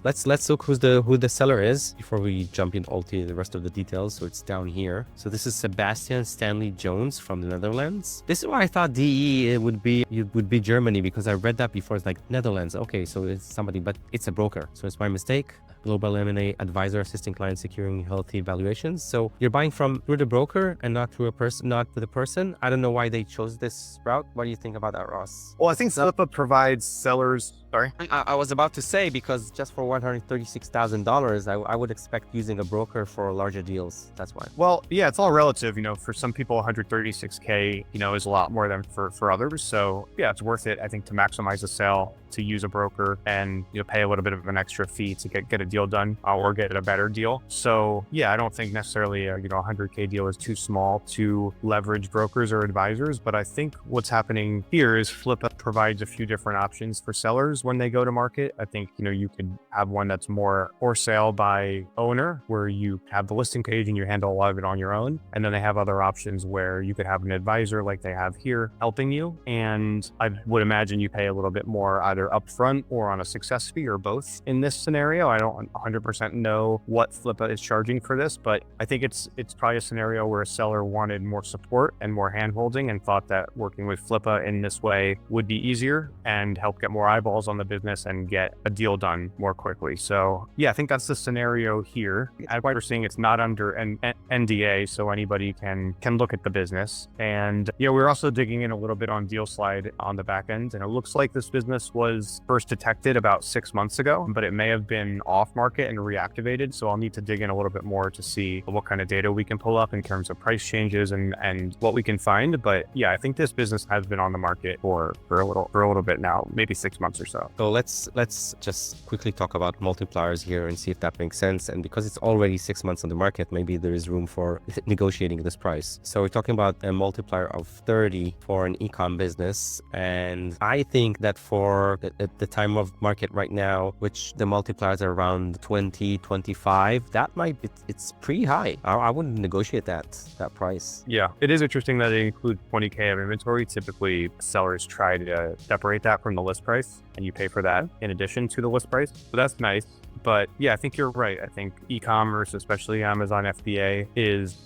Let's look who the seller is before we jump in all to the rest of the details. So it's down here. So this is Sebastian Stanley Jones from the Netherlands. This is why I thought DE would be Germany, because I read that before. It's like Netherlands. Okay, so it's somebody, but it's a broker. So it's my mistake. Global M&A advisor assisting clients securing healthy valuations. So you're buying through the broker and not through a person, not with a person. I don't know why they chose this route. What do you think about that, Ross? Well, I think Flippa provides sellers. Sorry. I was about to say, because just for $136,000, I would expect using a broker for larger deals. That's why. Well, yeah, it's all relative. For some people, 136K, is a lot more than for others. So yeah, it's worth it, I think, to maximize the sale, to use a broker and pay a little bit of an extra fee to get a deal done or get a better deal. So yeah, I don't think necessarily a 100K deal is too small to leverage brokers or advisors. But I think what's happening here is Flippa provides a few different options for sellers when they go to market. I think you could have one that's more for sale by owner, where you have the listing page and you handle a lot of it on your own. And then they have other options where you could have an advisor like they have here helping you. And I would imagine you pay a little bit more either upfront or on a success fee or both in this scenario. I don't 100% know what Flippa is charging for this, but I think it's probably a scenario where a seller wanted more support and more handholding and thought that working with Flippa in this way would be easier and help get more eyeballs on the business and get a deal done more quickly. So yeah, I think that's the scenario here. As we're seeing, it's not under an NDA, so anybody can look at the business. And we're also digging in a little bit on Deal Slide on the back end, and it looks like this business was first detected about 6 months ago, but it may have been off market and reactivated. So I'll need to dig in a little bit more to see what kind of data we can pull up in terms of price changes and what we can find. But yeah, I think this business has been on the market for a little bit now, maybe 6 months or so. So let's just quickly talk about multipliers here and see if that makes sense. And because it's already 6 months on the market, maybe there is room for negotiating this price. So we're talking about a multiplier of 30 for an e-com business. And I think that for the time of market right now, which the multipliers are around 20, 25, that might be, it's pretty high. I wouldn't negotiate that price. Yeah, it is interesting that they include 20K of inventory. Typically, sellers try to separate that from the list price, and you pay for that in addition to the list price. So that's nice. But yeah, I think you're right. I think e-commerce, especially Amazon FBA, is